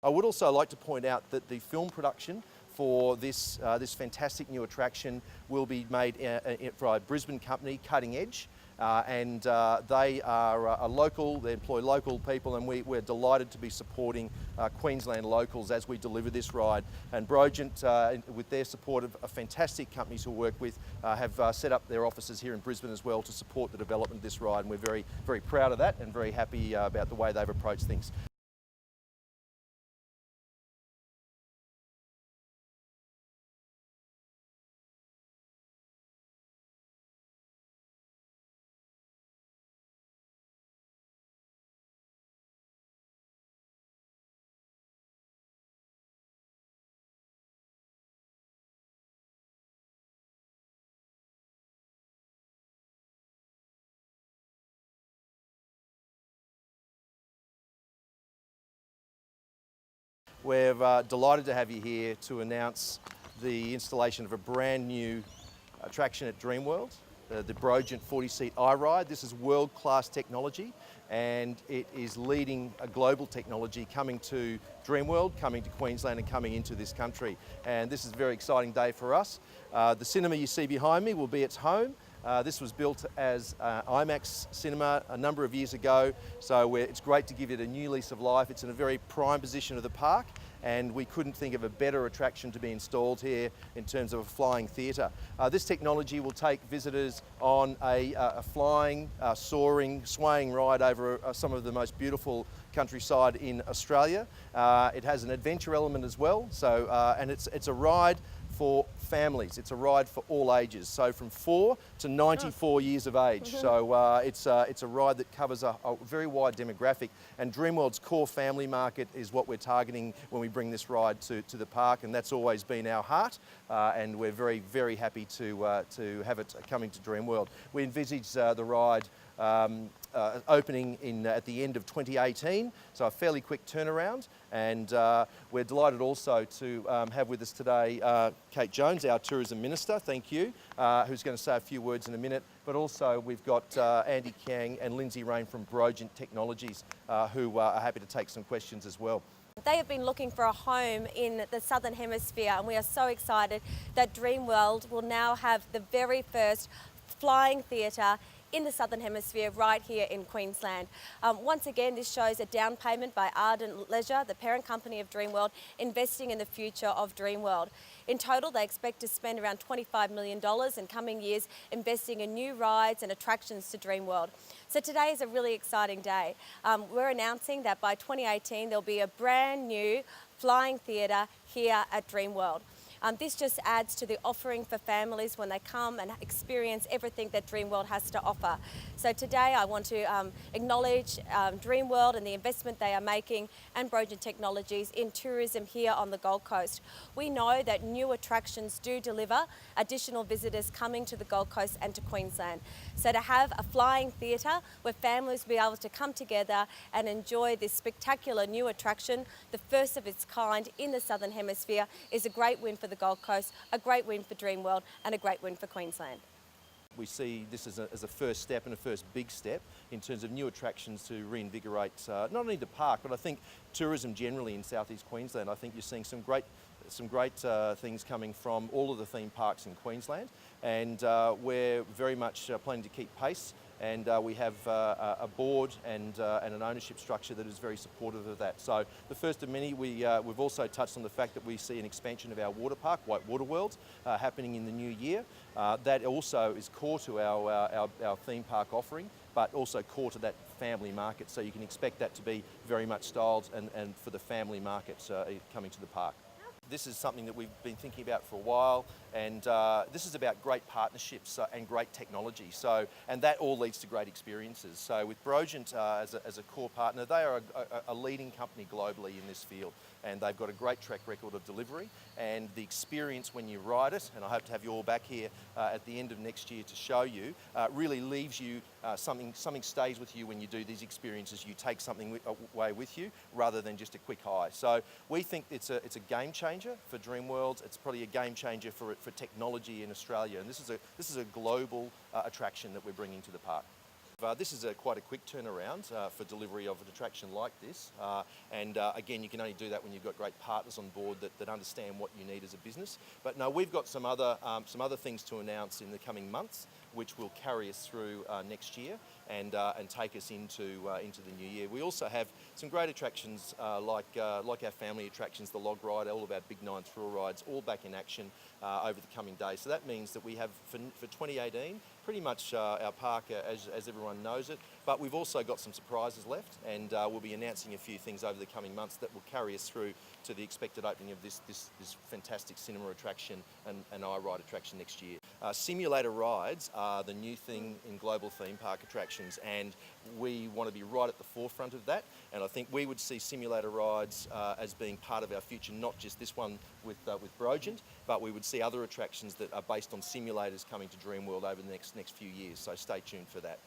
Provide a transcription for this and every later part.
I would also like to point out that the film production for this fantastic new attraction will be made by a Brisbane company, Cutting Edge, and they are local. They employ local people, and we're delighted to be supporting Queensland locals as we deliver this ride. And Brogent, with their support of fantastic companies who work with, have set up their offices here in Brisbane as well to support the development of this ride, and we're very, very proud of that and very happy about the way they've approached things. We're delighted to have you here to announce the installation of a brand new attraction at Dreamworld, the Brogent 40-seat iRide. This is world-class technology, and it is leading a global technology coming to Dreamworld, coming to Queensland and coming into this country. And this is a very exciting day for us. The cinema you see behind me will be its home. This was built as IMAX cinema a number of years ago, so it's great to give it a new lease of life. It's in a very prime position of the park, and we couldn't think of a better attraction to be installed here in terms of a flying theatre. This technology will take visitors on a flying, soaring, swaying ride over some of the most beautiful countryside in Australia. It has an adventure element as well, so and it's a ride for families. It's a ride for all ages, so from 4 to 94 years of age. So it's a ride that covers a very wide demographic, and Dreamworld's core family market is what we're targeting when we bring this ride to the park, and that's always been our heart, and we're very, very happy to have it coming to Dreamworld. We envisage the ride opening at the end of 2018, so a fairly quick turnaround, and we're delighted also to have with us today Kate Jones, our Tourism Minister, thank you, who's going to say a few words in a minute, but also we've got Andy Kang and Lindsay Rain from Brogent Technologies who are happy to take some questions as well. They have been looking for a home in the Southern Hemisphere, and we are so excited that Dreamworld will now have the very first flying theatre in the Southern Hemisphere right here in Queensland. Once again, this shows a down payment by Ardent Leisure, the parent company of Dreamworld, investing in the future of Dreamworld. In total, they expect to spend around $25 million in coming years investing in new rides and attractions to Dreamworld. So today is a really exciting day. We're announcing that by 2018 there'll be a brand new flying theatre here at Dreamworld. This just adds to the offering for families when they come and experience everything that Dreamworld has to offer. So today I want to acknowledge Dreamworld and the investment they are making, and Brogent Technologies in tourism here on the Gold Coast. We know that new attractions do deliver additional visitors coming to the Gold Coast and to Queensland. So to have a flying theatre where families will be able to come together and enjoy this spectacular new attraction, the first of its kind in the Southern Hemisphere, is a great win for the Gold Coast, a great win for Dreamworld, and a great win for Queensland. We see this as a first step and a first big step in terms of new attractions to reinvigorate not only the park, but I think tourism generally in southeast Queensland. I think you're seeing some great things coming from all of the theme parks in Queensland, and we're very much planning to keep pace. And we have a board and an ownership structure that is very supportive of that. So the first of many, we've also touched on the fact that we see an expansion of our water park, Whitewater World, happening in the new year. That also is core to our theme park offering, but also core to that family market. So you can expect that to be very much styled and for the family market coming to the park. This is something that we've been thinking about for a while, and this is about great partnerships and great technology. So, and that all leads to great experiences. So with Brogent as a core partner, they are a leading company globally in this field, and they've got a great track record of delivery, and the experience when you ride it, and I hope to have you all back here at the end of next year to show you, really leaves you, something stays with you when you do these experiences. You take something away with you rather than just a quick high. So we think it's a game changer for Dreamworld. It's probably a game changer for technology in Australia, and this is a global attraction that we're bringing to the park. This is quite a quick turnaround for delivery of an attraction like this, and again, you can only do that when you've got great partners on board that understand what you need as a business. But no, we've got some other things to announce in the coming months, which will carry us through next year and take us into the new year. We also have some great attractions like our family attractions, the log ride, all of our Big 9 thrill rides, all back in action over the coming days. So that means that we have for 2018 pretty much our park as everyone knows it, but we've also got some surprises left, and we'll be announcing a few things over the coming months that will carry us through to the expected opening of this fantastic cinema attraction and I-Ride attraction next year. Simulator rides are the new thing in global theme park attractions, and we want to be right at the forefront of that, and I think we would see simulator rides as being part of our future, not just this one with Brogent, but we would see other attractions that are based on simulators coming to Dreamworld over the next few years, so stay tuned for that.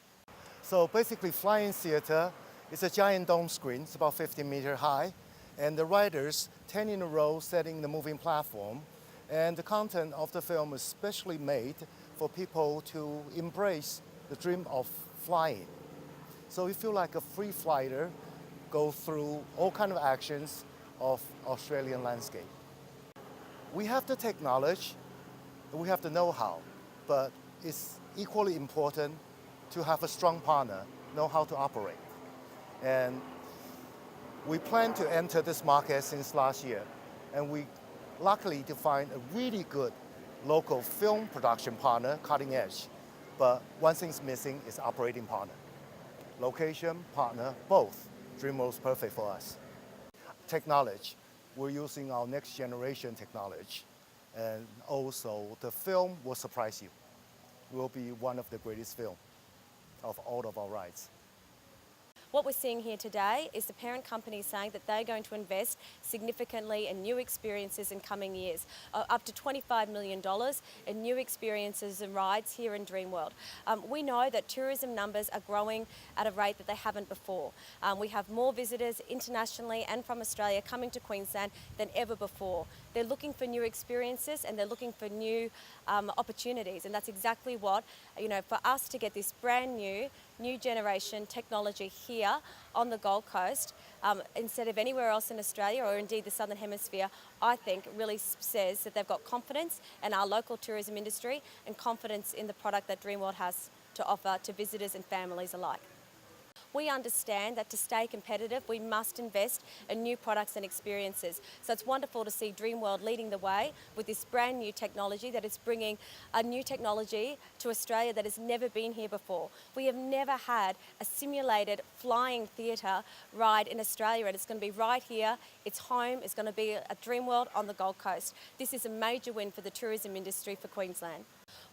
So basically, Flying Theatre is a giant dome screen. It's about 50 meters high, and the riders 10 in a row setting the moving platform. And the content of the film is specially made for people to embrace the dream of flying. So you feel like a free flighter, go through all kind of actions of Australian landscape. We have the technology, we have the know-how, but it's equally important to have a strong partner, know how to operate. And we plan to enter this market since last year, and we luckily to find a really good local film production partner, cutting edge. But one thing's missing is operating partner. Location, partner, both. Dreamworld's perfect for us. Technology, we're using our next generation technology. And also the film will surprise you. Will be one of the greatest films of all of our rides. What we're seeing here today is the parent company saying that they're going to invest significantly in new experiences in coming years, up to $25 million in new experiences and rides here in Dreamworld. We know that tourism numbers are growing at a rate that they haven't before. We have more visitors internationally and from Australia coming to Queensland than ever before. They're looking for new experiences and they're looking for new opportunities, and that's exactly what, for us to get this brand new generation technology here on the Gold Coast, instead of anywhere else in Australia or indeed the Southern Hemisphere, I think really says that they've got confidence in our local tourism industry and confidence in the product that Dreamworld has to offer to visitors and families alike. We understand that to stay competitive, we must invest in new products and experiences. So it's wonderful to see Dreamworld leading the way with this brand new technology that is bringing a new technology to Australia that has never been here before. We have never had a simulated flying theatre ride in Australia, and it's going to be right here. It's home. It's going to be at Dreamworld on the Gold Coast. This is a major win for the tourism industry for Queensland.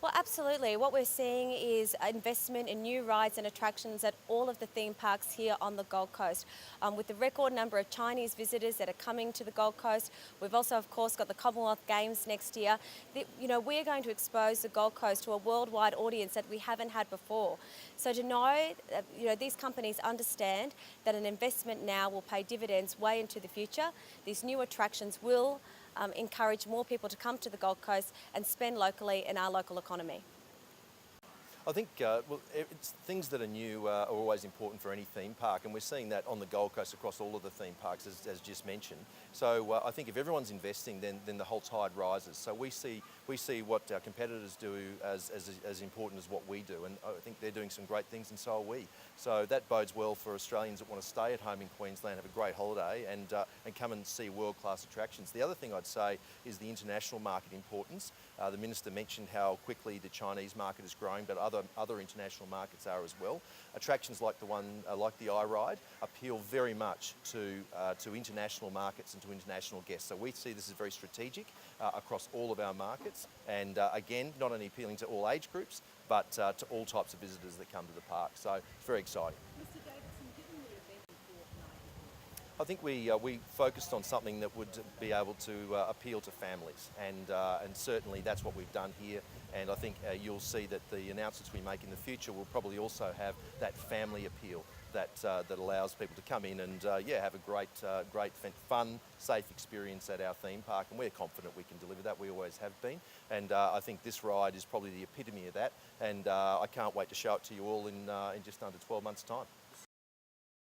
Well, absolutely. What we're seeing is investment in new rides and attractions at all of the theme parks here on the Gold Coast. With the record number of Chinese visitors that are coming to the Gold Coast, we've also, of course, got the Commonwealth Games next year. We're going to expose the Gold Coast to a worldwide audience that we haven't had before. So to know, these companies understand that an investment now will pay dividends way into the future. These new attractions will encourage more people to come to the Gold Coast and spend locally in our local economy. I think things that are new are always important for any theme park, and we're seeing that on the Gold Coast across all of the theme parks, as just mentioned. So I think if everyone's investing, then the whole tide rises. So we see what our competitors do as important as what we do, and I think they're doing some great things, and so are we. So that bodes well for Australians that want to stay at home in Queensland, have a great holiday, and come and see world-class attractions. The other thing I'd say is the international market importance. The Minister mentioned how quickly the Chinese market is growing, but other international markets are as well. Attractions like the I-Ride appeal very much to international markets and to international guests. So we see this as very strategic across all of our markets, and again, not only appealing to all age groups, but to all types of visitors that come to the park. So it's very exciting. Mr. Davidson, given the event in I think we focused on something that would be able to appeal to families, and certainly that's what we've done here. And I think you'll see that the announcements we make in the future will probably also have that family appeal. that allows people to come in and have a great, fun, safe experience at our theme park, and we're confident we can deliver that. We always have been, and I think this ride is probably the epitome of that, and I can't wait to show it to you all in just under 12 months' time.